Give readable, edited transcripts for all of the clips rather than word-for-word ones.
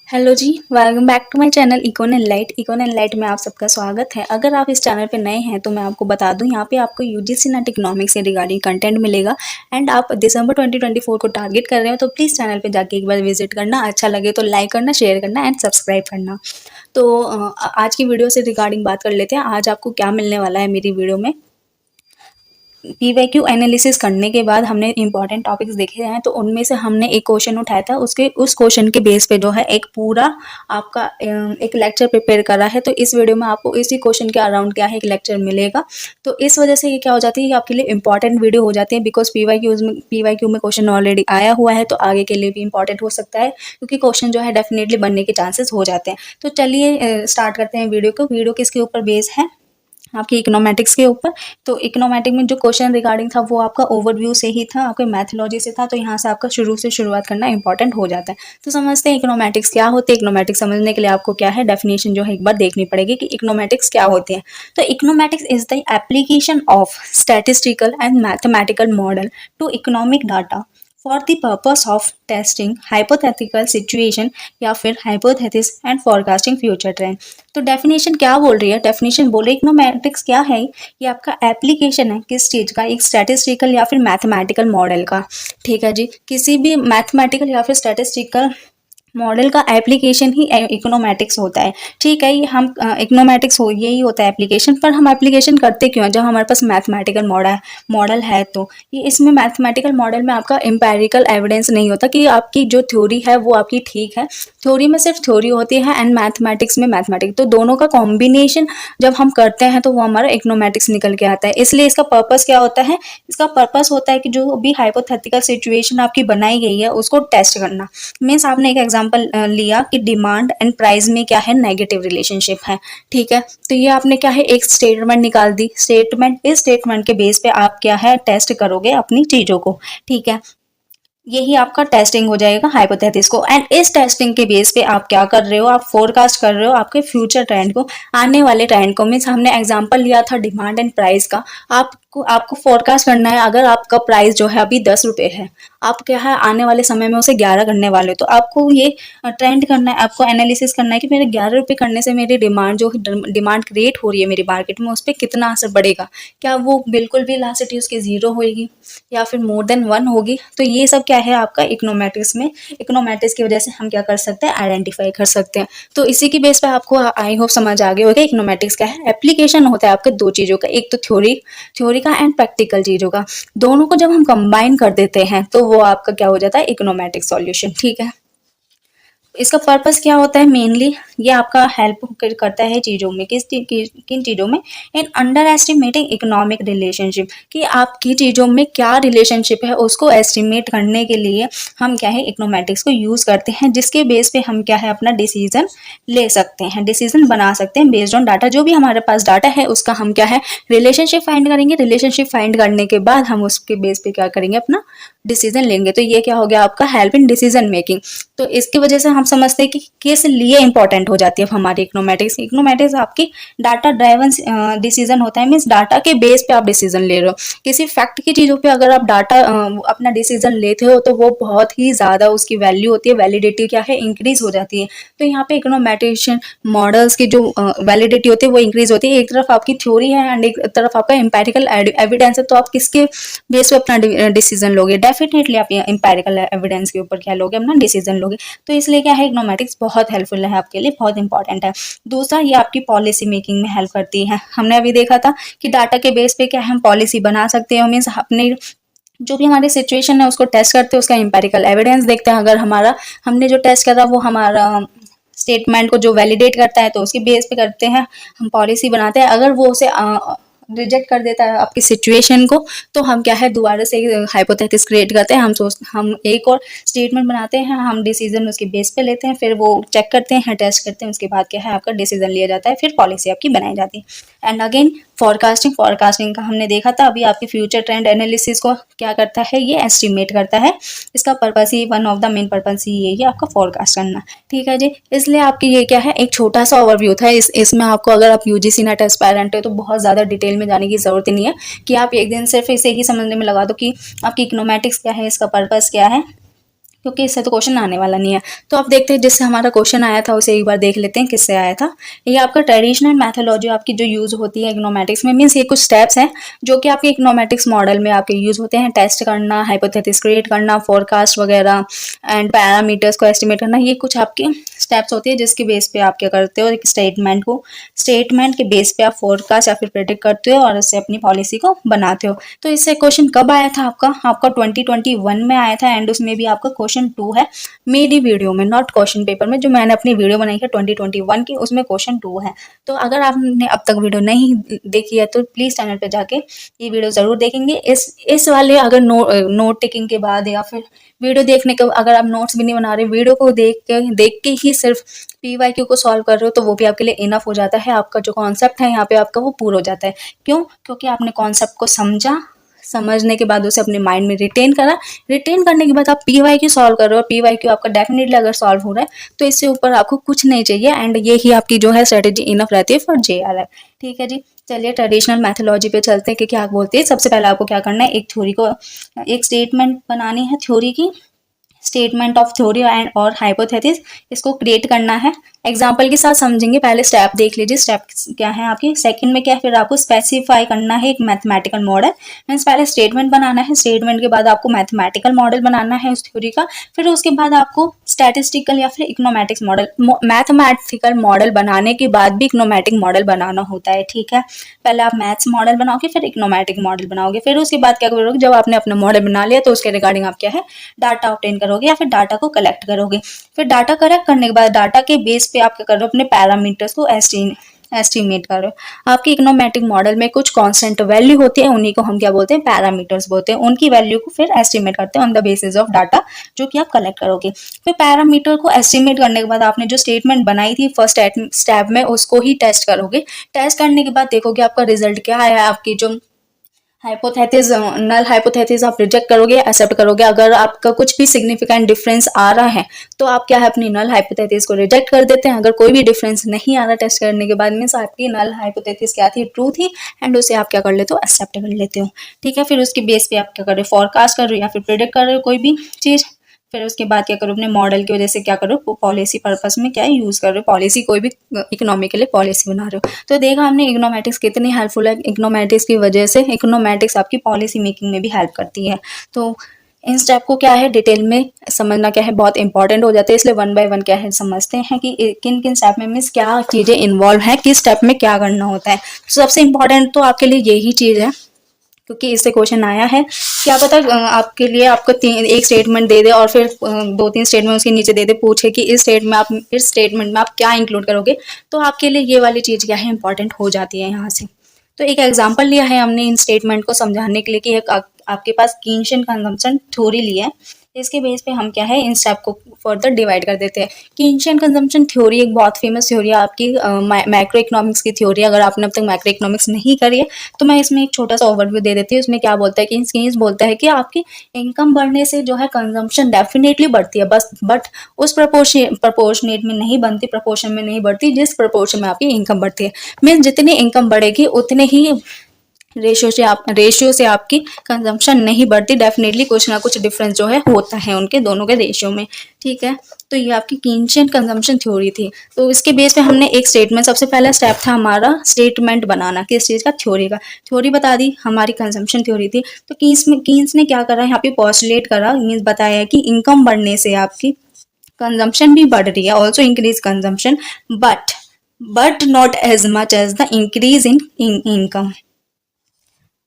Hello जी, welcome back to my channel Econ and Light. Econ and Light में आप सबका स्वागत है। अगर आप इस चैनल पे नए हैं तो मैं आपको बता दूं, यहाँ पे आपको यूजीसी नेट इकोनॉमिक्स से रिगार्डिंग कंटेंट मिलेगा। एंड आप दिसंबर 2024 को टारगेट कर रहे हो तो प्लीज़ चैनल पे जाके एक बार विजिट करना। अच्छा लगे तो लाइक करना, शेयर करना एंड सब्सक्राइब करना। तो आज की वीडियो से रिगार्डिंग बात कर लेते हैं। आज आपको क्या मिलने वाला है मेरी वीडियो में। पीवाईक्यू एनालिसिस करने के बाद हमने इंपॉर्टेंट टॉपिक्स देखे हैं, तो उनमें से हमने एक क्वेश्चन उठाया था। उसके उस क्वेश्चन के बेस पे जो है एक पूरा आपका एक लेक्चर प्रिपेयर करा है। तो इस वीडियो में आपको इसी क्वेश्चन के अराउंड क्या है एक लेक्चर मिलेगा। तो इस वजह से ये क्या हो जाती है, ये आपके लिए इंपॉर्टेंट वीडियो हो जाती है। बिकॉज पीवाईक्यू में क्वेश्चन ऑलरेडी आया हुआ है, तो आगे के लिए भी इंपॉर्टेंट हो सकता है, क्योंकि क्वेश्चन जो है डेफिनेटली बनने के चांसेस हो जाते हैं। तो चलिए स्टार्ट करते हैं वीडियो को। वीडियो किसके ऊपर बेस है, आपकी इकोनॉमेटिक्स के ऊपर। तो इकोनॉमेटिक में जो क्वेश्चन रिगार्डिंग था वो आपका ओवरव्यू से ही था, आपके मैथोलॉजी से था। तो यहाँ से आपका शुरू से शुरुआत करना इंपॉर्टेंट हो जाता है। तो समझते हैं इकोनॉमेटिक्स क्या होती है। इकोनॉमेटिक्स समझने के लिए आपको क्या है, डेफिनेशन जो है एक बार देखनी पड़ेगी कि इकोनॉमेटिक्स क्या होती है। तो econometrics is the application of statistical and mathematical model to economic data for the purpose of testing hypothetical situation या फिर hypothesis and forecasting future trend. तो डेफिनेशन क्या बोल रही है, डेफिनेशन बोले इकोनॉमेटिक्स क्या है, ये आपका एप्लीकेशन है किस चीज़ का, एक स्टैटिस्टिकल या फिर मैथमेटिकल मॉडल का। ठीक है जी, किसी भी मैथमेटिकल या फिर स्टैटिस्टिकल मॉडल का एप्लीकेशन ही इकोनॉमेटिक्स होता है। ठीक है, ये हम इकोनॉमेटिक्स हो यही होता है एप्लीकेशन। पर हम एप्लीकेशन करते क्यों हैं, जब हमारे पास मैथमेटिकल मॉडल है। तो ये इसमें मैथमेटिकल मॉडल में आपका एम्पेरिकल एविडेंस नहीं होता कि आपकी जो थ्योरी है वो आपकी ठीक है। थ्योरी में सिर्फ थ्योरी होती है एंड मैथमेटिक्स में मैथमेटिक्स। तो दोनों का कॉम्बिनेशन जब हम करते हैं तो वो हमारा इकोनॉमेटिक्स निकल के आता है। इसलिए इसका पर्पस क्या होता है, इसका पर्पस होता है कि जो भी हाइपोथेटिकल सिचुएशन आपकी बनाई गई है उसको टेस्ट करना। मीन्स आपने एक एग्जांपल लिया कि डिमांड एंड प्राइस में क्या है, नेगेटिव रिलेशनशिप है। ठीक है, तो ये आपने क्या है एक स्टेटमेंट निकाल दी। स्टेटमेंट, इस स्टेटमेंट के बेस पे आप क्या है टेस्ट करोगे अपनी चीजों को। ठीक है, यही आपका टेस्टिंग हो जाएगा हाइपोथेसिस को। एंड इस टेस्टिंग के बेस पे आप क्या कर रहे हो, आप फोरकास्ट कर रहे हो आपके फ्यूचर ट्रेंड को, आने वाले ट्रेंड को। मीन्स हमने एग्जांपल लिया था डिमांड एंड प्राइस का। आपको फोरकास्ट करना है, अगर आपका प्राइस जो है अभी 10 रुपये है, आप क्या है आने वाले समय में उसे 11 करने वाले हो। तो आपको ये ट्रेंड करना है, आपको एनालिसिस करना है कि मेरे 11 रुपये करने से मेरी डिमांड जो डिमांड क्रिएट हो रही है मेरी मार्केट में, उस पर कितना असर पड़ेगा। क्या वो बिल्कुल भी लास्ट उसकी जीरो होगी या फिर मोर देन 1 होगी। तो ये सब क्या है आपका इकोनॉमेटिक्स में, इकोनॉमेटिक्स की वजह से हम क्या कर सकते हैं, आइडेंटिफाई कर सकते हैं। तो इसी की बेस पे आपको आई होप समझ आ गया होगा इकोनॉमेटिक्स क्या है। एप्लीकेशन होता है आपके दो चीज़ों का, एक तो थ्योरी का एंड प्रैक्टिकल चीज़ों का। दोनों को जब हम कंबाइन कर देते हैं तो वो आपका क्या हो जाता है, इकोनॉमेटिक सॉल्यूशन। ठीक है, इसका पर्पस क्या होता है मेनली, ये आपका हेल्प करता है चीज़ों में, किन चीज़ों में, in under estimating economic relationship, कि आपकी चीज़ों में क्या रिलेशनशिप है उसको एस्टिमेट करने के लिए हम क्या है इकोनॉमेटिक्स को यूज़ करते हैं, जिसके बेस पे हम क्या है अपना डिसीजन ले सकते हैं, डिसीजन बना सकते हैं बेस्ड ऑन डाटा। जो भी हमारे पास डाटा है उसका हम क्या है रिलेशनशिप फाइंड करेंगे। रिलेशनशिप फाइंड करने के बाद हम उसके बेस पे क्या करेंगे, अपना डिसीजन लेंगे। तो ये क्या हो गया आपका हेल्प इन डिसीजन मेकिंग। तो इसकी वजह से हम समझते हैं कि किस लिए इंपॉर्टेंट हो जाती है हमारी इकोनॉमेटिक्स। इकोनॉमेटिक्स आपकी डाटा ड्राइवन डिसीजन होता है। मीन्स डाटा के बेस पे आप डिसीजन ले रहे हो। किसी फैक्ट की चीज़ों पे अगर आप डाटा अपना डिसीजन लेते हो तो वो बहुत ही ज़्यादा उसकी वैल्यू होती है, वैलिडिटी क्या है इंक्रीज हो जाती है। तो यहाँ पे इकोनॉमेटिशियन मॉडल्स की जो वैलिडिटी होती है वो इंक्रीज होती है। एक तरफ आपकी थ्योरी है एंड एक तरफ आपका एम्पेरिकल एविडेंस है। तो आप किसके बेस पे अपना डिसीजन लोगे, डेफिनेटली आप एम्पेरिकल एविडेंस के ऊपर क्या लोगे, अपना डिसीजन लोगे। तो इसलिए क्या है इकोनॉमेटिक्स बहुत हेल्पफुल है आपके लिए, बहुत इंपॉर्टेंट है। दूसरा, ये आपकी पॉलिसी मेकिंग में हेल्प करती है। हमने अभी देखा था कि डाटा के बेस पे क्या हम पॉलिसी बना सकते हैं। मीन्स अपने जो भी हमारी सिचुएशन है उसको टेस्ट करते हैं, उसका एम्पेरिकल एविडेंस देखते हैं। अगर हमारा हमने जो टेस्ट करा वो हमारा स्टेटमेंट को जो वैलिडेट करता है तो उसके बेस पे करते हैं हम पॉलिसी बनाते हैं। अगर वो उसे रिजेक्ट कर देता है आपकी सिचुएशन को, तो हम क्या है दोबारा से हाइपोथेसिस क्रिएट करते हैं। हम एक और स्टेटमेंट बनाते हैं, हम डिसीजन उसके बेस पे लेते हैं, फिर वो चेक करते हैं, टेस्ट करते हैं, उसके बाद क्या है आपका डिसीजन लिया जाता है, फिर पॉलिसी आपकी बनाई जाती है। एंड अगेन फॉरकास्टिंग का हमने देखा था अभी, आपकी फ्यूचर ट्रेंड एनालिसिस को क्या करता है, ये एस्टिमेट करता है। इसका पर्पस ही, one of the main purpose ही यही है आपका फॉरकास्ट करना। ठीक है जी, इसलिए आपकी ये क्या है एक छोटा सा ओवरव्यू था। इसमें आपको, अगर आप यूजीसी नेट एस्पायरेंट हो तो बहुत ज़्यादा डिटेल में जाने की ज़रूरत ही नहीं है, कि आप एक दिन सिर्फ इसे ही समझने में लगा दो कि आपकी इकोनॉमेटिक्स क्या है, इसका पर्पस क्या है। क्योंकि इससे तो क्वेश्चन आने वाला नहीं है। तो आप देखते हैं जिससे हमारा क्वेश्चन आया था उसे एक बार देख लेते हैं किससे आया था। ये आपका ट्रेडिशनल मैथोलॉजी आपकी जो यूज़ होती है इकोनॉमेटिक्स में, मीन्स ये कुछ स्टेप्स हैं जो कि आपके इकोनॉमेटिक्स मॉडल में आपके यूज़ होते हैं। टेस्ट करना, हाइपोथेसिस क्रिएट करना, फोरकास्ट वगैरह एंड पैरामीटर्स को एस्टिमेट करना, ये कुछ आपके स्टेप्स होती है जिसके बेस पे आप क्या करते हो, एक स्टेटमेंट के बेस पे आप फोरकास्ट या फिर प्रेडिक्ट करते हो और उससे अपनी पॉलिसी को बनाते हो। तो इससे क्वेश्चन कब आया था आपका 2021 में आया था एंड उसमें भी आपका क्वेश्चन 2 है मेरी वीडियो में, नॉट क्वेश्चन पेपर में। जो मैंने अपनी वीडियो बनाई है 2021 की उसमें क्वेश्चन 2 है। तो अगर आपने अब तक वीडियो नहीं देखी है तो प्लीज़ चैनल पे जाके ये वीडियो ज़रूर देखेंगे। इस वाले अगर नोट टेकिंग के बाद या फिर वीडियो देखने के, अगर आप नोट्स भी नहीं बना रहे, वीडियो को देख के ही सिर्फ PYQ को सॉल्व कर रहे हो तो वो भी आपके लिए इनफ हो जाता है। आपका जो कॉन्सेप्ट है यहाँ पे आपका वो पूरा हो जाता है। क्यों? क्योंकि आपने कॉन्सेप्ट को समझने के बाद उसे अपने माइंड में रिटेन करने के बाद आप PYQ सॉल्व कर रहे हो। PYQ आपका डेफिनेटली अगर सॉल्व हो रहा है तो इससे ऊपर आपको कुछ नहीं चाहिए एंड ये ही आपकी जो है स्ट्रेटेजी इनफ रहती है फॉर JRF। ठीक है जी, चलिए ट्रेडिशनल मैथोलॉजी पे चलते हैं कि क्या बोलते हैं। सबसे पहले आपको क्या करना है, एक स्टेटमेंट बनानी है थ्योरी की, स्टेटमेंट ऑफ थ्योरी एंड और हाइपोथेसिस, इसको क्रिएट करना है। एग्जाम्पल के साथ समझेंगे। पहले स्टेप देख लीजिए, स्टेप क्या है आपकी। सेकंड में क्या है, फिर आपको स्पेसिफाई करना है एक मैथमेटिकल मॉडल। मीन्स पहले स्टेटमेंट बनाना है, स्टेटमेंट के बाद आपको मैथमेटिकल मॉडल बनाना है उस थ्योरी का, फिर उसके बाद आपको स्टैटिस्टिकल या फिर इकोनोमेटिक्स मॉडल। मैथमेटिकल मॉडल बनाने के बाद भी इकोनोमेटिक मॉडल बनाना होता है। ठीक है, पहले आप मैथ्स मॉडल बनाओगे फिर इकोनोमेटिक मॉडल बनाओगे, फिर उसके बाद क्या करोगे, जब आपने अपना मॉडल बना लिया तो उसके रिगार्डिंग आप क्या है डाटा ऑब्टेन करोगे या फिर डाटा को कलेक्ट करोगे। फिर डाटा कलेक्ट करने के बाद डाटा के बेस पे आप क्या कर रहे हो, अपने पैरामीटर्स को एस्टिमेट कर रहे हो। आपके इकोनोमेटिक मॉडल में कुछ कांस्टेंट वैल्यू होती है, उन्हीं को हम क्या बोलते हैं, पैरामीटर्स बोलते हैं। उनकी वैल्यू को फिर एस्टिमेट करते हैं on the basis of data जो कि आप कलेक्ट करोगे। फिर पैरामीटर को एस्टिमेट करने के बाद आपने जो स्टेटमेंट बनाई थी फर्स्ट स्टेप में उसको ही टेस्ट करोगे। टेस्ट करने के बाद देखोगे आपका रिजल्ट क्या है। आपकी जो हाइपोथेसिस, नल हाइपोथेसिस आप रिजेक्ट करोगे, एक्सेप्ट करोगे। अगर आपका कुछ भी सिग्निफिकेंट डिफरेंस आ रहा है तो आप क्या है अपनी नल हाइपोथेसिस को रिजेक्ट कर देते हैं। अगर कोई भी डिफरेंस नहीं आ रहा टेस्ट करने के बाद, मीन्स आपकी नल हाइपोथेसिस क्या थी, ट्रू थी, एंड उसे आप क्या कर लेते हो, एक्सेप्ट कर लेते हो। ठीक है, फिर उसके बेस पे आप क्या कर रहे हो, फोरकास्ट कर रहे हो या फिर प्रेडिक्ट कर रहे हो कोई भी चीज़। फिर उसके बाद क्या करो, अपने मॉडल की वजह से क्या करो, पॉलिसी पर्पस में क्या यूज कर रहे हो, पॉलिसी कोई भी इकोनॉमी के लिए पॉलिसी बना रहे हो। तो देखा हमने इकोनॉमेटिक्स कितनी हेल्पफुल है। इकोनॉमेटिक्स की वजह से इकोनॉमेटिक्स आपकी पॉलिसी मेकिंग में भी हेल्प करती है। तो इन स्टेप को क्या है डिटेल में समझना क्या है बहुत इंपॉर्टेंट हो जाता है, इसलिए वन बाय वन क्या है समझते हैं कि किन किन स्टेप में मीन्स क्या चीज़ें इन्वॉल्व है, किस स्टेप में क्या करना होता है। तो सबसे इंपॉर्टेंट तो आपके लिए यही चीज़ है क्योंकि इससे क्वेश्चन आया है। क्या पता आपके लिए आपको एक स्टेटमेंट दे दे और फिर 2-3 स्टेटमेंट उसके नीचे दे दे, पूछे कि इस स्टेटमेंट में आप क्या इंक्लूड करोगे, तो आपके लिए ये वाली चीज़ क्या है इंपॉर्टेंट हो जाती है यहाँ से। तो एक एग्जांपल लिया है हमने इन स्टेटमेंट को समझाने के लिए कि एक आपके पास कीनशियन कंजम्पशन थ्योरी ली है। इसके बेस पे हम क्या है इन स्टेप को फर्दर डिवाइड कर देते हैं। कीनशियन कंजम्पशन थ्योरी एक बहुत फेमस थ्योरी है आपकी मैक्रो इकोनॉमिक्स की थ्योरी। अगर आपने अब तक मैक्रो इकोनॉमिक्स नहीं करी है तो मैं इसमें एक छोटा सा ओवरव्यू दे देती हूँ। इसमें क्या बोलता है कि कीन्स बोलता है कि आपकी इनकम बढ़ने से जो है कंजम्पशन डेफिनेटली बढ़ती है, बट उस प्रपोर्शनेट में नहीं बनती, प्रपोर्शन में नहीं बढ़ती जिस प्रपोर्शन में आपकी इनकम बढ़ती है। मीन्स जितनी इनकम बढ़ेगी उतने ही रेशियो से आपकी कंजम्पशन नहीं बढ़ती। डेफिनेटली कुछ ना कुछ डिफरेंस जो है होता है उनके दोनों के रेशियो में। ठीक है, तो ये आपकी कीनशियन कंजम्पशन थ्योरी थी। तो इसके बेस पे हमने एक स्टेटमेंट, सबसे पहला स्टेप था हमारा स्टेटमेंट बनाना, किस चीज़ का, थ्योरी का। थ्योरी बता दी हमारी कंजम्पशन थ्योरी थी। तो कीन्स ने क्या करा, यहाँ पे पॉस्टुलेट करा, मीन्स बताया कि इनकम बढ़ने से आपकी कंजम्पशन भी बढ़ रही है, also increase consumption but not as much as the increase in income.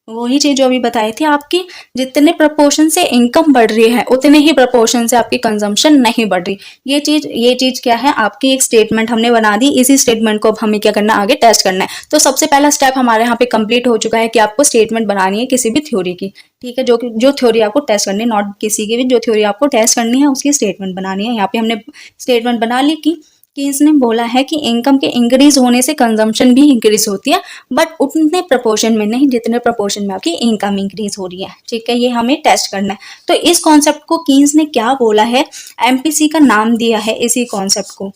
वही चीज जो अभी बताई थी आपकी, जितने प्रपोर्शन से इनकम बढ़ रही है उतने ही प्रपोर्शन से आपकी कंजम्पशन नहीं बढ़ रही। ये चीज क्या है, आपकी एक स्टेटमेंट हमने बना दी। इसी स्टेटमेंट को अब हमें क्या करना है, आगे टेस्ट करना है। तो सबसे पहला स्टेप हमारे यहाँ पे कंप्लीट हो चुका है कि आपको स्टेटमेंट बनानी है किसी भी थ्योरी की। ठीक है, जो थ्योरी आपको टेस्ट करनी है, नॉट किसी की भी, जो थ्योरी आपको टेस्ट करनी है उसकी स्टेटमेंट बनानी है। यहाँ पे हमने स्टेटमेंट बना ली कि इसने बोला है कि इनकम के इंक्रीज होने से कंजम्पशन भी इंक्रीज होती है, बट उतने प्रपोर्शन में नहीं जितने प्रपोर्शन में आपकी इनकम इंक्रीज हो रही है। ठीक है, ये हमें टेस्ट करना है। तो इस कॉन्सेप्ट को कीन्स ने क्या बोला है, एमपीसी का नाम दिया है इसी कॉन्सेप्ट को।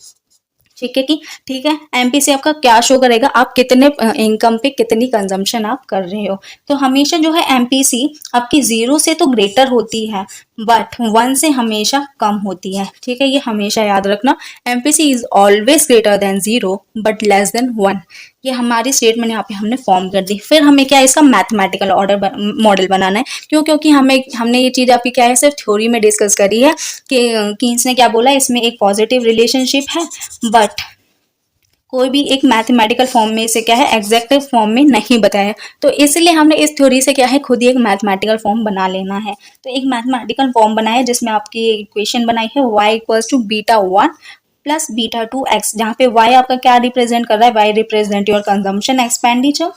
ठीक है, एमपीसी आपका क्या शो करेगा, आप कितने इनकम पे कितनी कंजम्पशन आप कर रहे हो। तो हमेशा जो है एमपीसी आपकी 0 से तो ग्रेटर होती है, बट 1 से हमेशा कम होती है, ठीक है, ये हमेशा याद रखना। MPC is always greater than 0 but less than 1। ये हमारी स्टेटमेंट यहाँ पे हमने फॉर्म कर दी। फिर हमें क्या है, इसका मैथमेटिकल ऑर्डर मॉडल बनाना है। क्योंकि हमने ये चीज़ आपकी क्या है, सिर्फ थ्योरी में डिस्कस करी है कि कीन्स ने क्या बोला, इसमें एक पॉजिटिव रिलेशनशिप है, बट कोई भी एक मैथमेटिकल फॉर्म में इसे क्या है, एग्जैक्ट फॉर्म में नहीं बताया। तो इसलिए हमने इस थ्योरी से क्या है, खुद ही एक मैथमेटिकल फॉर्म बना लेना है। तो एक मैथमेटिकल फॉर्म बनाया जिसमें आपकी इक्वेशन बनाई है y equals to β1 plus β2x, जहाँ पे y आपका क्या रिप्रेजेंट कर रहा है, y represent your consumption expenditure,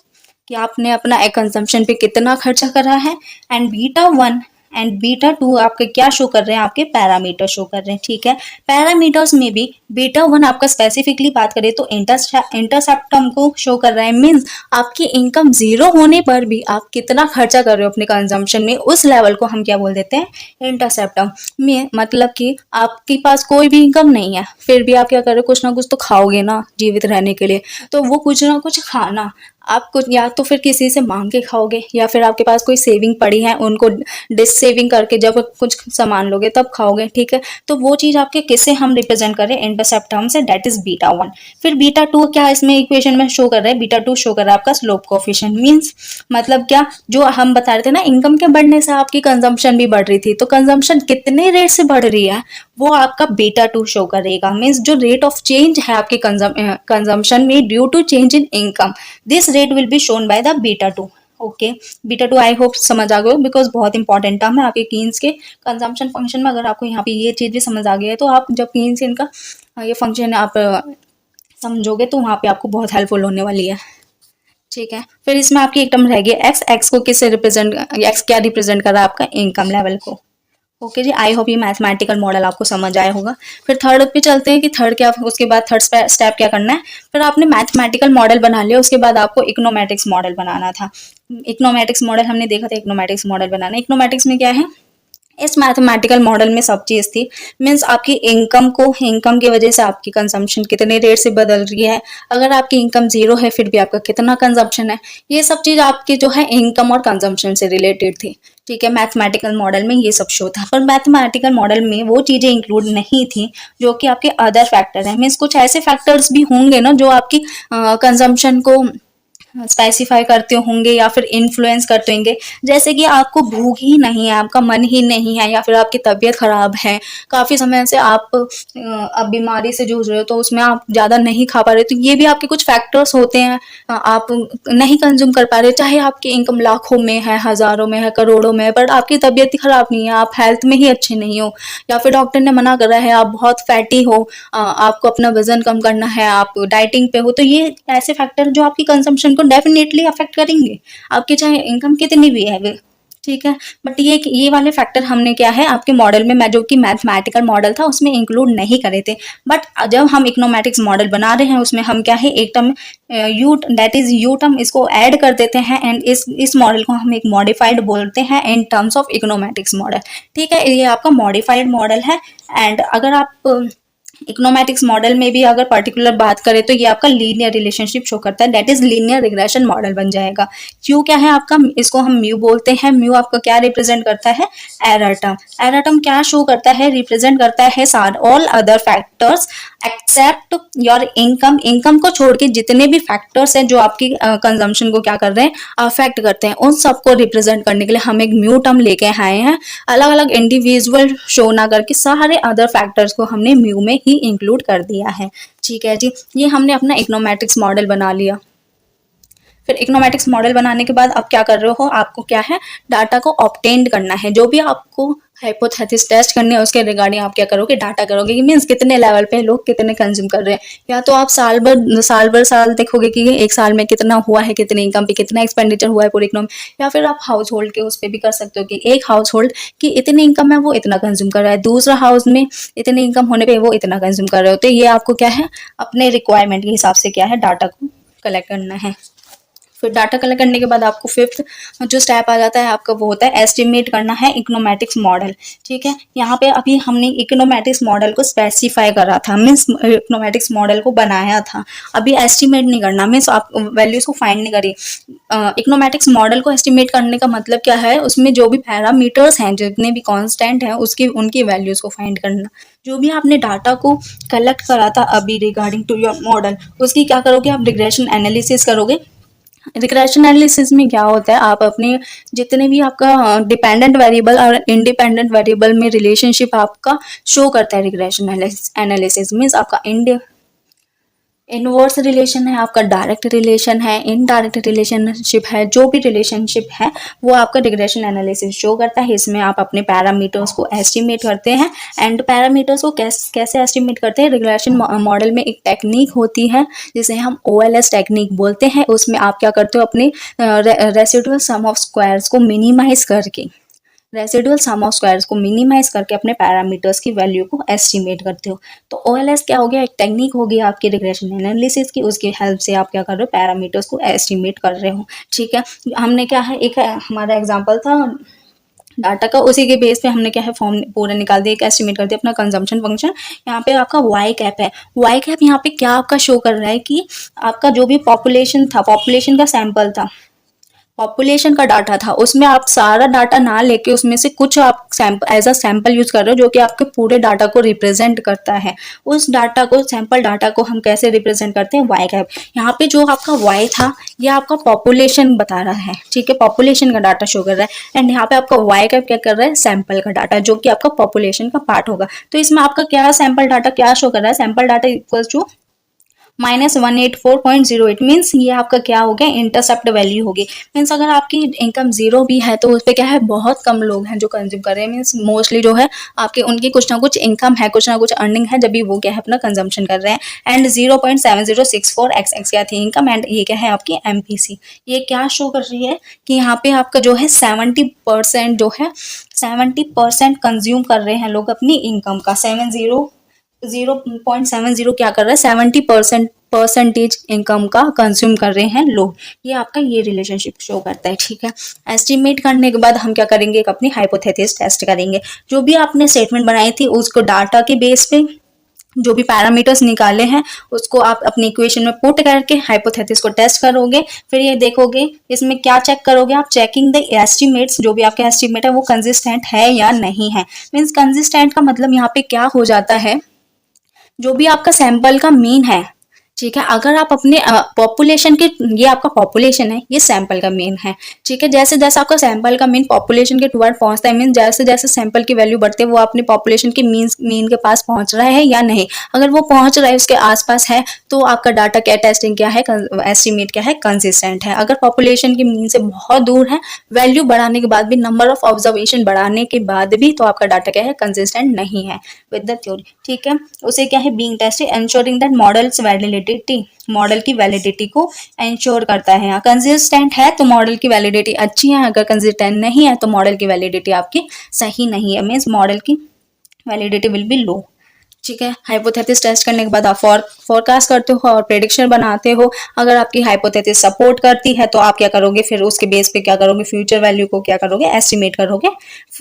कि आपने अपना कंजम्पशन पे कितना खर्चा करा है, एंड β1 एंड β2 आपके क्या शो कर रहे हैं, आपके पैरामीटर शो कर रहे हैं, ठीक है। पैरामीटर्स में भी β1 आपका स्पेसिफिकली बात करें तो इंटरसेप्टम को शो कर रहा है, मीन्स आपकी इनकम 0 होने पर भी आप कितना खर्चा कर रहे हो अपने कंजम्पशन में, उस लेवल को हम क्या बोल देते हैं, इंटरसेप्टम में। मतलब कि आपके पास कोई भी इनकम नहीं है, फिर भी आप क्या कर रहे हो, कुछ ना कुछ तो खाओगे ना जीवित रहने के लिए, तो वो कुछ ना कुछ खाना आप कुछ या तो फिर किसी से मांग के खाओगे, या फिर आपके पास कोई सेविंग पड़ी है, उनको डिस सेविंग करके जब कुछ सामान लोगे तब खाओगे, ठीक है। तो वो चीज आपके किससे हम रिप्रेजेंट कर रहे हैं, इंटरसेप्ट टर्म से, दैट इज β1। फिर β2 क्या इसमें इक्वेशन में शो कर रहा है, β2 शो कर रहा है आपका स्लोप कोफिशिएंट, मींस मतलब क्या, जो हम बता रहे थे ना, इनकम के बढ़ने से आपकी कंजम्पशन भी बढ़ रही थी, तो कंजम्पशन कितने रेट से बढ़ रही है वो आपका β2 शो करेगा, मीन्स जो रेट ऑफ चेंज है आपके कंजम्पशन में due to change in income, this rate will be shown by the β2। Okay, β2 I hope समझ आ गए हो, बिकॉज बहुत इंपॉर्टेंट टर्म है आपके कीन्स के कंजम्पशन फंक्शन में। अगर आपको यहाँ पे ये चीज भी समझ आ गई है तो आप जब कीन्स इनका ये फंक्शन आप समझोगे तो वहाँ पे आपको बहुत हेल्पफुल होने वाली है, ठीक है। फिर इसमें आपकी एक टर्म रह गई एक्स, एक्स को किससे रिप्रेजेंट, एक्स क्या रिप्रेजेंट कर रहा है, आपका इनकम लेवल को। ओके जी, आई होप ये मैथमेटिकल मॉडल आपको समझ आया होगा। फिर थर्ड पे चलते हैं कि थर्ड क्या, उसके बाद थर्ड स्टेप क्या करना है। फिर आपने मैथमेटिकल मॉडल बना लिया, उसके बाद आपको इकोनोमेटिक्स मॉडल बनाना था। इकोनोमेटिक्स मॉडल हमने देखा था, इकोनोमेटिक्स मॉडल बनाना। इकोनोमेटिक्स में क्या है, इस मैथमेटिकल मॉडल में सब चीज थी, मीन्स आपकी इनकम की वजह से आपकी कंजम्पशन कितने रेट से बदल रही है, अगर आपकी इनकम 0 है फिर भी आपका कितना कंजम्पशन है, ये सब चीज आपकी जो है इनकम और कंजम्पशन से रिलेटेड थी, ठीक है। मैथमेटिकल मॉडल में ये सब शो था, पर मैथमेटिकल मॉडल में वो चीजें इंक्लूड नहीं थी जो कि आपके अदर फैक्टर है, मीन्स कुछ ऐसे फैक्टर्स भी होंगे ना जो आपकी कंजम्पशन को स्पेसिफाई करते होंगे या फिर इन्फ्लुएंस करते होंगे, जैसे कि आपको भूख ही नहीं है, आपका मन ही नहीं है, या फिर आपकी तबीयत खराब है, काफी समय से आप अब बीमारी से जूझ रहे हो तो उसमें आप ज्यादा नहीं खा पा रहे, तो ये भी आपके कुछ फैक्टर्स होते हैं। आप नहीं कंज्यूम कर पा रहे, चाहे आपकी इनकम लाखों में है, हजारों में है, करोड़ों में है, बट आपकी तबीयत ही खराब नहीं है, आप हेल्थ में ही अच्छे नहीं हो, या फिर डॉक्टर ने मना कर रहा है, आप बहुत फैटी हो, आपको अपना वजन कम करना है, आप डाइटिंग पे हो, तो ये ऐसे फैक्टर जो आपकी कंजम्पशन को डेफिनेटली अफेक्ट करेंगे, आपकी चाहे इनकम कितनी भी है, ठीक है। बट ये वाले फैक्टर हमने क्या है आपके मॉडल में, मैं जो कि मैथमेटिकल मॉडल था उसमें इंक्लूड नहीं करे थे, बट जब हम इकोनोमेटिक्स मॉडल बना रहे हैं उसमें हम क्या है, एक term you, that is you term, इसको ऐड कर देते हैं, एंड इस मॉडल को हम एक मॉडिफाइड बोलते हैं इन टर्म्स ऑफ इकोनोमेटिक्स मॉडल, ठीक है। ये आपका मॉडिफाइड मॉडल है। एंड अगर आप इकोनोमेटिक्स मॉडल में भी अगर पर्टिकुलर बात करें तो ये आपका लीनियर रिलेशनशिप शो करता है, that is linear regression model बन जाएगा। क्यू क्या है आपका, इसको हम म्यू बोलते हैं। म्यू आपका क्या रिप्रेजेंट करता है, एरर टर्म। एरर टर्म क्या शो करता है, रिप्रेजेंट करता है all other factors except your income. Income को छोड़ के जितने भी फैक्टर्स हैं जो आपकी कंजम्पशन को क्या कर रहे हैं, अफेक्ट करते हैं, उन सबको रिप्रेजेंट करने के लिए हम एक म्यू टर्म लेके आए हैं। अलग अलग इंडिविजुअल शो ना करके सारे अदर फैक्टर्स को हमने म्यू में ही इंक्लूड कर दिया है, ठीक है जी। ये हमने अपना इकोनोमेटिक्स मॉडल बना लिया। फिर इकोनोमेटिक्स मॉडल बनाने के बाद आप क्या कर रहे हो, आपको क्या है, डाटा को ऑब्टेन करना है। जो भी आपको हाइपोथेसिस टेस्ट करने हैं उसके रिगार्डिंग आप क्या करोगे, डाटा करोगे, कि मीन्स कितने लेवल पे लोग कितने कंज्यूम कर रहे हैं। या तो आप साल देखोगे कि एक साल में कितना हुआ है, कितनी इनकम पे कितना एक्सपेंडिचर हुआ है पूरी इकोनॉमी, या फिर आप हाउस होल्ड के उस पर भी कर सकते हो कि एक हाउस होल्ड की इतनी इनकम है वो इतना कंज्यूम कर रहा है, दूसरा हाउस में इतनी इनकम होने पर वो इतना कंज्यूम कर रहे हो। तो ये आपको क्या है, अपने रिक्वायरमेंट के हिसाब से क्या है, डाटा को कलेक्ट करना है। फिर डाटा कलेक्ट करने के बाद आपको फिफ्थ जो स्टेप आ जाता है आपका, वो होता है एस्टिमेट करना है इकोनोमेटिक्स मॉडल। ठीक है, यहाँ पे अभी हमने इकोनोमेटिक्स मॉडल को स्पेसिफाई करा था, मीन्स इकोनोमेटिक्स मॉडल को बनाया था। अभी एस्टिमेट नहीं करना, मीन्स आप वैल्यूज को फाइंड नहीं करिए। इकोनोमेटिक्स मॉडल को एस्टिमेट करने का मतलब क्या है, उसमें जो भी पैरामीटर्स हैं, जितने भी कांस्टेंट हैं, उसकी उनकी वैल्यूज को फाइंड करना। जो भी आपने डाटा को कलेक्ट करा था अभी रिगार्डिंग टू योर मॉडल, उसकी क्या करोगे आप, रिग्रेशन एनालिसिस करोगे। रिग्रेशन एनालिसिस में क्या होता है, आप अपने जितने भी आपका डिपेंडेंट वेरिएबल और इंडिपेंडेंट वेरिएबल में रिलेशनशिप आपका शो करता है। रिग्रेशन एनालिसिस मीन्स आपका इनवर्स रिलेशन है, आपका डायरेक्ट रिलेशन है, इनडायरेक्ट रिलेशनशिप है, जो भी रिलेशनशिप है वो आपका रिग्रेशन एनालिसिस शो करता है। इसमें आप अपने पैरामीटर्स को एस्टिमेट करते हैं। एंड पैरामीटर्स को कैसे एस्टिमेट करते हैं, रिग्रेशन मॉडल में एक टेक्निक होती है जिसे हम OLS टेक्निक बोलते हैं। उसमें आप क्या करते हो, अपने रेसिडुअल सम ऑफ स्क्वायर्स को मिनिमाइज करके, रेसिडुअल सम ऑफ स्क्वायर्स को मिनिमाइज करके अपने पैरामीटर्स की वैल्यू को एस्टिमेट करते हो। तो OLS क्या हो गया, एक टेक्निक हो गई आपकी रिग्रेशन एनालिसिस की, उसकी हेल्प से आप क्या कर रहे हो, पैरामीटर्स को एस्टिमेट कर रहे हो। ठीक है, हमने क्या है, एक हमारा एग्जांपल था डाटा का, उसी के बेस पे हमने क्या है, फॉर्म पूरा निकाल दिया, एक एस्टिमेट कर दिया अपना कंजम्पशन फंक्शन। यहाँ पे आपका वाई कैप है। वाई कैप यहाँ पे क्या आपका शो कर रहा है कि आपका जो भी पॉपुलेशन था, पॉपुलेशन का सैंपल था, पॉपुलेशन का डाटा था, उसमें आप सारा डाटा ना लेके उसमें से कुछ आप sample as a sample use कर रहे हो, जो कि आपके पूरे डाटा को रिप्रेजेंट करता है। उस डाटा को, सैंपल डाटा को हम कैसे रिप्रेजेंट करते हैं, वाई कैप। यहाँ पे जो आपका वाई था, ये आपका पॉपुलेशन बता रहा है। ठीक है, पॉपुलेशन का डाटा शो कर रहा है। एंड यहाँ पे आपका वाई कैप क्या कर रहा है, सैंपल का डाटा, जो कि आपका पॉपुलेशन का पार्ट होगा। तो इसमें आपका क्या सैंपल डाटा क्या शो कर रहा है, sample data equal to -184.08 means ये आपका क्या हो गया, इंटरसेप्ट वैल्यू होगी। मीन्स अगर आपकी इनकम जीरो भी है तो उस पर क्या है, बहुत कम लोग हैं जो कंज्यूम कर रहे हैं। मीन्स मोस्टली जो है आपके उनकी कुछ ना कुछ इनकम है, कुछ ना कुछ अर्निंग है, जब भी वो क्या है अपना कंजम्पशन कर रहे हैं। एंड 0.7064 क्या थी इनकम, एंड ये क्या है आपकी MPC। ये क्या शो कर रही है कि यहाँ पे आपका जो है 70% जो है 70% कंज्यूम कर रहे हैं लोग अपनी इनकम का। 0.70 क्या कर रहा है, 70% इनकम का कंज्यूम कर रहे हैं लोग। ये आपका ये रिलेशनशिप शो करता है। ठीक है, एस्टिमेट करने के बाद हम क्या करेंगे, एक अपनी हाइपोथेसिस टेस्ट करेंगे। जो भी आपने स्टेटमेंट बनाई थी उसको डाटा के बेस पे जो भी पैरामीटर्स निकाले हैं उसको आप अपनी इक्वेशन में पुट करके हाइपोथेसिस को टेस्ट करोगे। फिर ये देखोगे इसमें क्या चेक करोगे आप, चेकिंग द एस्टिमेट्स, जो भी आपके एस्टिमेट है वो कंसिस्टेंट है या नहीं है। मीन्स कंसिस्टेंट का मतलब यहाँ पे क्या हो जाता है, जो भी आपका सैंपल का मीन है, ठीक है, अगर आप अपने पॉपुलेशन के, ये आपका पॉपुलेशन है, ये सैंपल का मीन है। ठीक है, जैसे जैसे आपका सैंपल का मीन पॉपुलेशन के टुवर्ड पहुंचता है, मीन जैसे जैसे सैंपल की वैल्यू बढ़ती है वो अपने पॉपुलेशन के मीन के पास पहुंच रहा है या नहीं। अगर वो पहुंच रहा है, उसके आसपास है, तो आपका डाटा क्या, टेस्टिंग क्या है, एस्टिमेट क्या है, कंसिस्टेंट है। अगर पॉपुलेशन के मीन से बहुत दूर है, वैल्यू बढ़ाने के बाद भी, नंबर ऑफ ऑब्जर्वेशन बढ़ाने के बाद भी, तो आपका डाटा क्या है, कंसिस्टेंट नहीं है विद द थ्योरी। ठीक है, उसे क्या है, being tested, ensuring that models validity, model की वैलिडिटी को एंश्योर करता है। यहाँ कंसिस्टेंट है तो मॉडल की वैलिडिटी अच्छी है, अगर कंसिस्टेंट नहीं है तो मॉडल की वैलिडिटी आपकी सही नहीं है, मीन्स मॉडल की वैलिडिटी विल बी लो। ठीक है, हाइपोथेसिस टेस्ट करने के बाद आप फोरकास्ट करते हो और प्रेडिक्शन बनाते हो। अगर आपकी हाइपोथेसिस सपोर्ट करती है तो आप क्या करोगे, फिर उसके बेस पे क्या करोगे, फ्यूचर वैल्यू को क्या करोगे, एस्टिमेट करोगे।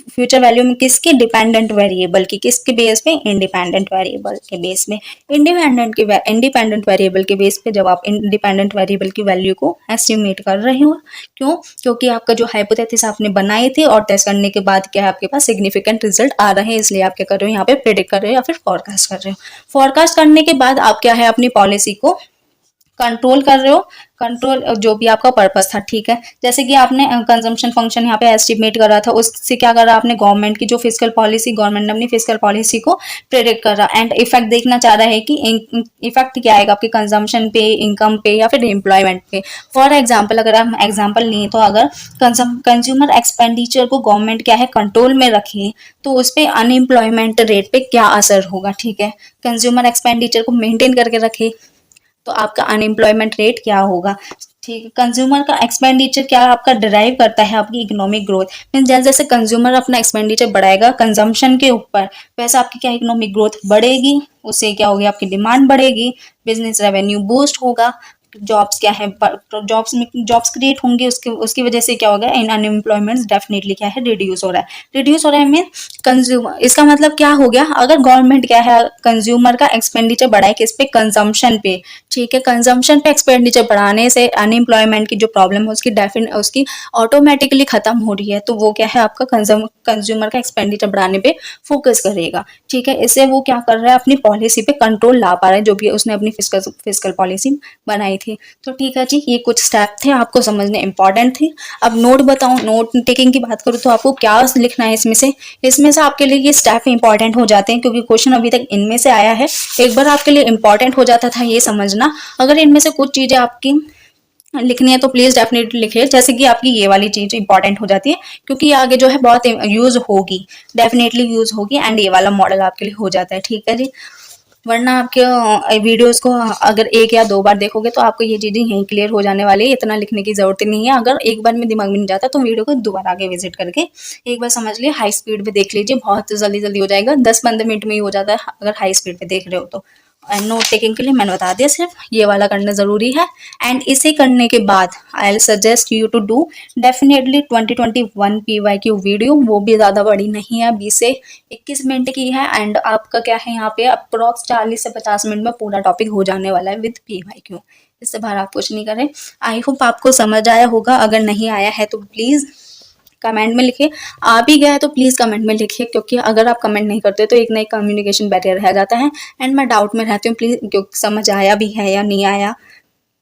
फ्यूचर वैल्यू में किसके, डिपेंडेंट वेरिएबल की, किसके बेस पे, इंडिपेंडेंट वेरिएबल के बेस में। इंडिपेंडेंट वेरिएबल के बेस पे जब आप इंडिपेंडेंट वेरिएबल की वैल्यू को एस्टिमेट कर रहे हो, क्यों, क्योंकि आपका जो हाइपोथेसिस आपने बनाए थे और टेस्ट करने के बाद क्या है आपके पास सिग्निफिकेंट रिजल्ट आ रहे हैं, इसलिए आप क्या कर रहे हो, यहाँ पे प्रेडिक्ट कर रहे हो या फिर फोरकास्ट कर रहे हो। फोरकास्ट करने के बाद आप क्या है, अपनी पॉलिसी को कंट्रोल कर रहे हो। कंट्रोल जो भी आपका पर्पस था, ठीक है, जैसे कि आपने कंजम्पशन फंक्शन यहाँ पे एस्टिमेट करा था, उससे क्या करा आपने, गवर्नमेंट की जो फिजिकल पॉलिसी, गवर्नमेंट ने अपनी फिजिकल पॉलिसी को प्रेडिक्ट करा। एंड इफेक्ट देखना चाह रहा है कि इफेक्ट क्या आएगा आपके कंजम्पशन पे, इनकम पे या फिर एम्प्लॉयमेंट पे। फॉर एग्जाम्पल, अगर हम एग्जाम्पल लें तो अगर कंज्यूमर एक्सपेंडिचर को गवर्नमेंट क्या है कंट्रोल में रखे, तो उस पर अनएम्प्लॉयमेंट रेट पे क्या असर होगा। ठीक है, कंज्यूमर एक्सपेंडिचर को मेंटेन करके रखे तो आपका अनएम्प्लॉयमेंट रेट क्या होगा। ठीक है, कंज्यूमर का एक्सपेंडिचर क्या आपका डिराइव करता है आपकी इकोनॉमिक ग्रोथ। मीन्स जैसे जैसे कंज्यूमर अपना एक्सपेंडिचर बढ़ाएगा कंजम्पशन के ऊपर, वैसे आपकी क्या इकोनॉमिक ग्रोथ बढ़ेगी, उससे क्या होगी, आपकी डिमांड बढ़ेगी, बिजनेस रेवेन्यू बूस्ट होगा। जॉब्स क्या है, जॉब्स क्रिएट होंगे, उसके उसकी वजह से क्या होगा, इन अनएम्प्लॉयमेंट डेफिनेटली क्या है, रिड्यूस हो रहा है। रिड्यूस हो रहा है मीन कंज्यूमर, इसका मतलब क्या हो गया, अगर गवर्नमेंट क्या है कंज्यूमर का एक्सपेंडिचर बढ़ाए किस पे, कंजम्पशन पे, ठीक है, कंजम्पशन पे एक्सपेंडिचर बढ़ाने से अनएम्प्लॉयमेंट की जो प्रॉब्लम है उसकी ऑटोमेटिकली खत्म हो रही है। तो वो क्या है, आपका कंज्यूमर का एक्सपेंडिचर बढ़ाने पे फोकस करेगा, ठीक है। इससे वो क्या कर रहा है, अपनी पॉलिसी पे कंट्रोल ला पा रहा है, जो भी उसने अपनी फिस्कल पॉलिसी बनाई थी। तो ठीक है जी, ये कुछ स्टेप थे, आपको समझने इंपॉर्टेंट थे। अब नोट बताऊं, नोट टेकिंग की बात करूँ तो आपको क्या लिखना है इसमें से आपके लिए ये स्टेप इंपॉर्टेंट हो जाते हैं, क्योंकि क्वेश्चन अभी तक इनमें से आया है। एक बार आपके लिए इंपॉर्टेंट हो जाता था ये समझना। अगर इनमें से कुछ चीजें आपकी लिखनी है तो प्लीज डेफिनेटली लिखिए, जैसे कि आपकी ये वाली चीज इंपॉर्टेंट हो जाती है, क्योंकि ये आगे जो है बहुत यूज होगी, डेफिनेटली यूज होगी, एंड ये वाला मॉडल आपके लिए हो जाता है, ठीक है जी। वरना आपके वीडियोस को अगर एक या दो बार देखोगे तो आपको ये चीजें यहीं क्लियर हो जाने वाली है, इतना लिखने की जरूरत नहीं है। अगर एक बार में दिमाग में नहीं जाता तो वीडियो को दोबारा आगे विजिट करके एक बार समझ लिए, हाई स्पीड पे देख लीजिए, बहुत जल्दी जल्दी हो जाएगा, 10-15 मिनट में ही हो जाता है अगर हाई स्पीड पे देख रहे हो तो। एंड नोट टेकिंग के लिए मैंने बता दिया, सिर्फ ये वाला करना जरूरी है। एंड इसे करने के बाद I will suggest you to do definitely 2021 PYQ video, वो भी ज्यादा बड़ी नहीं है, 20 से 21 मिनट की है। एंड आपका क्या है, यहाँ पे अप्रोक्स 40 से 50 मिनट में पूरा टॉपिक हो जाने वाला है विद PYQ। इससे बाहर आप कुछ नहीं करें। आई होप आपको समझ आया होगा, अगर नहीं आया है तो प्लीज कमेंट में लिखिए, आ भी गया है तो प्लीज कमेंट में लिखिए, क्योंकि अगर आप कमेंट नहीं करते तो एक नई कम्युनिकेशन बैरियर रह जाता है। एंड मैं डाउट में रहती हूँ प्लीज, क्योंकि समझ आया भी है या नहीं आया,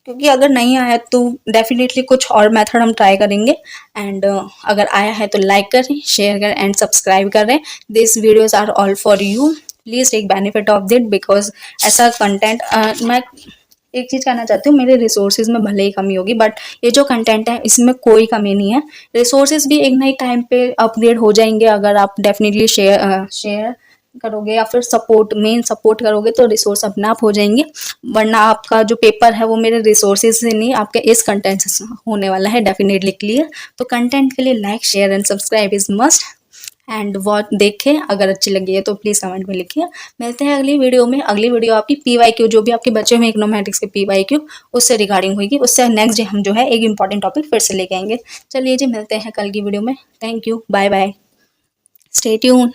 क्योंकि अगर नहीं आया तो डेफिनेटली कुछ और मेथड हम ट्राई करेंगे। एंड अगर आया है तो लाइक करें, शेयर करें एंड सब्सक्राइब करें। This videos are all for you, please take benefit of that, because ऐसा कंटेंट मैं एक चीज कहना चाहती हूँ, मेरे रिसोर्सेज में भले ही कमी होगी, बट ये जो कंटेंट है इसमें कोई कमी नहीं है। रिसोर्सेज भी एक नई टाइम पे अपग्रेड हो जाएंगे, अगर आप डेफिनेटली शेयर करोगे या फिर मेन सपोर्ट करोगे तो रिसोर्स अपने आप हो जाएंगे। वरना आपका जो पेपर है वो मेरे रिसोर्सेज से नहीं, आपके इस कंटेंट से होने वाला है, डेफिनेटली क्लियर। तो कंटेंट के लिए like share and subscribe is must. And watch देखें, अगर अच्छी लगी है तो प्लीज कमेंट में लिखिए। मिलते हैं अगली वीडियो में। अगली वीडियो आपकी PYQ, जो भी आपके बच्चे में इकोनॉमेटिक्स के PYQ, उससे रिगार्डिंग होगी। उससे नेक्स्ट डे हम जो है एक इंपॉर्टेंट टॉपिक फिर से लेके आएंगे। चलिए जी, मिलते हैं कल की वीडियो में। Thank you, bye bye, stay tune.